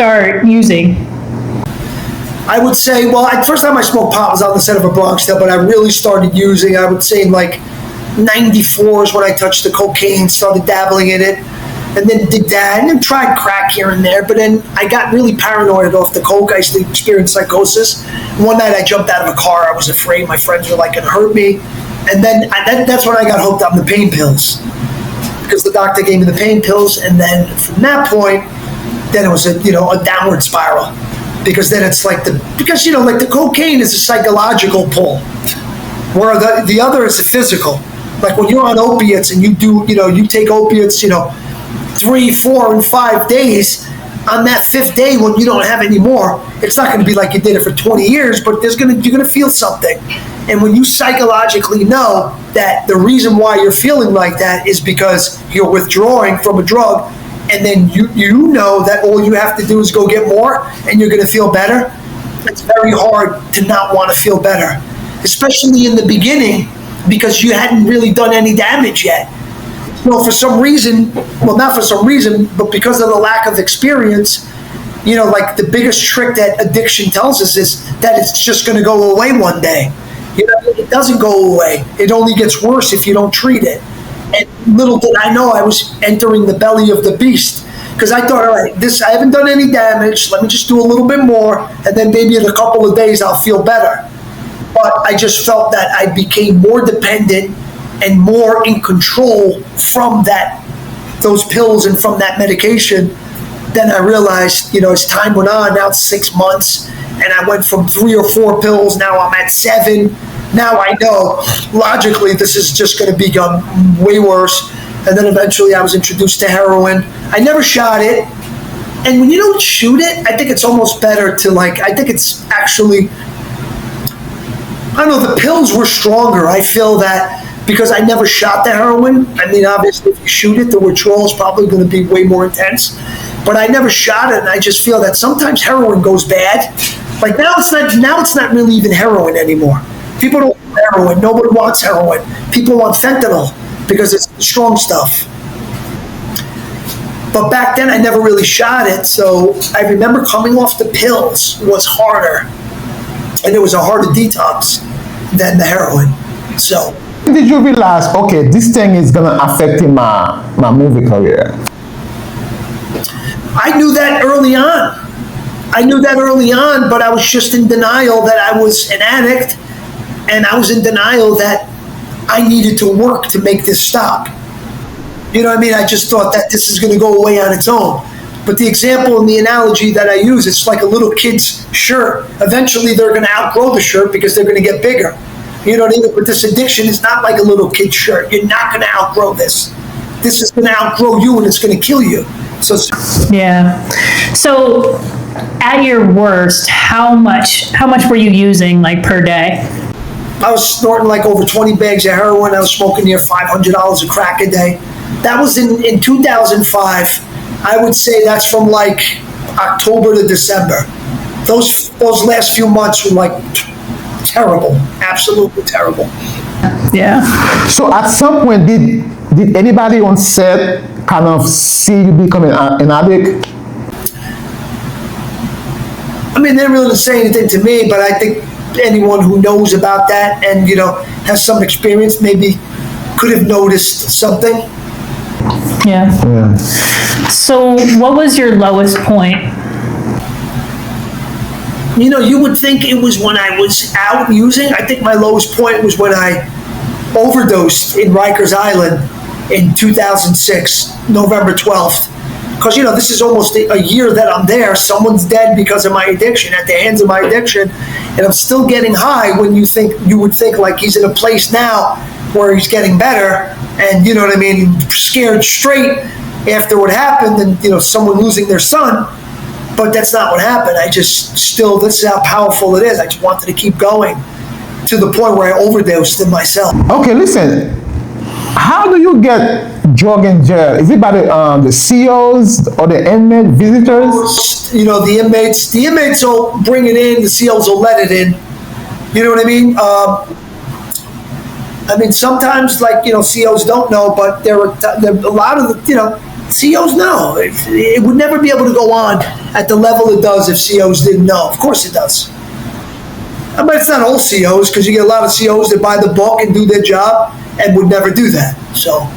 start using? I would say, well, first time I smoked pot was on the set of A Bronx Tale, but I really started using, I would say in like 94 is when I touched the cocaine, started dabbling in it, and then did that, and then tried crack here and there, but then I got really paranoid off the coke. I used to experience psychosis. One night I jumped out of a car, I was afraid my friends were like gonna hurt me, and then that's when I got hooked on the pain pills, because the doctor gave me the pain pills, and then from that point, then it was a downward spiral. Because then it's like because the cocaine is a psychological pull, where the other is a physical. Like when you're on opiates and you take opiates, 3, 4, and 5 days, on that 5th day when you don't have any more, it's not going to be like you did it for 20 years, but you're going to feel something. And when you psychologically know that the reason why you're feeling like that is because you're withdrawing from a drug, and then you know that all you have to do is go get more and you're going to feel better, it's very hard to not want to feel better, especially in the beginning, because you hadn't really done any damage yet. For some reason, well, not for some reason, but because of the lack of experience, like the biggest trick that addiction tells us is that it's just going to go away one day. It doesn't go away. It only gets worse if you don't treat it. And little did I know I was entering the belly of the beast, because I thought, all right, I haven't done any damage. Let me just do a little bit more, and then maybe in a couple of days I'll feel better. But I just felt that I became more dependent and more in control from those pills and from that medication. Then I realized, as time went on, now it's 6 months, and I went from 3 or 4 pills. Now I'm at 7. Now I know, logically, this is just going to become way worse. And then eventually I was introduced to heroin. I never shot it. And when you don't shoot it, I think it's almost better to I think it's actually, I don't know, the pills were stronger. I feel that because I never shot the heroin. I mean, obviously, if you shoot it, the withdrawal is probably going to be way more intense. But I never shot it, and I just feel that sometimes heroin goes bad. Like now it's not really even heroin anymore. People don't want heroin. Nobody wants heroin. People want fentanyl because it's the strong stuff. But back then, I never really shot it. So I remember coming off the pills was harder. And it was a harder detox than the heroin. So. When did you realize, okay, this thing is going to affect my movie career? I knew that early on. But I was just in denial that I was an addict. And I was in denial that I needed to work to make this stop. You know what I mean? I just thought that this is going to go away on its own. But the example and the analogy that I use, it's like a little kid's shirt. Eventually, they're going to outgrow the shirt because they're going to get bigger. You know what I mean? But this addiction is not like a little kid's shirt. You're not going to outgrow this. This is going to outgrow you, and it's going to kill you. So yeah. So at your worst, how much were you using per day? I was snorting over 20 bags of heroin. I was smoking near $500 of crack a day. That was in 2005. I would say that's from October to December. Those last few months were terrible, absolutely terrible. Yeah. So at some point, did anybody on set kind of see you becoming an addict? I mean, they really didn't say anything to me, but I think anyone who knows about that and has some experience maybe could have noticed something. Yeah. So what was your lowest point? You would think it was when I was out using. I think my lowest point was when I overdosed in Rikers Island in 2006, November 12th. Because, this is almost a year that I'm there. Someone's dead because of my addiction, at the hands of my addiction. And I'm still getting high when you would think he's in a place now where he's getting better. And, you know what I mean, scared straight after what happened and, someone losing their son. But that's not what happened. this is how powerful it is. I just wanted to keep going to the point where I overdosed in myself. Okay, listen. How do you get drug in jail? Is it by the COs or the inmate visitors? The inmates will bring it in, the COs will let it in. You know what I mean? I mean, sometimes, like, COs don't know, but there are a lot of the, COs know. It would never be able to go on at the level it does if COs didn't know. Of course it does. But it's not all COs, because you get a lot of COs that buy the book and do their job and would never do that. So